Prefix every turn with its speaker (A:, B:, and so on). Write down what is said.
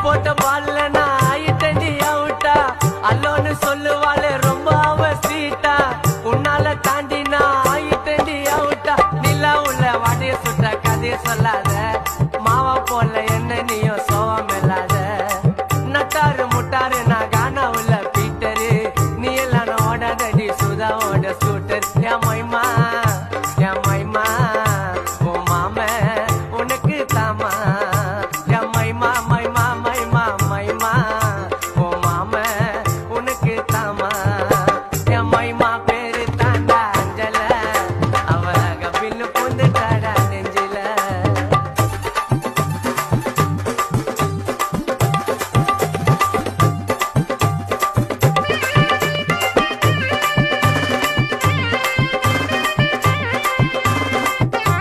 A: போட்ட பால்ல நான் ஆயிட்டண்டி அவுட்டா அல்லோன்னு சொல்லுவாளே ரொம்ப அவ சீட்டா உன்னால தாண்டி நான் ஆயிட்டண்டி அவுட்டா நிலா உள்ள வாடைய சுட்ட கதைய சொல்லாத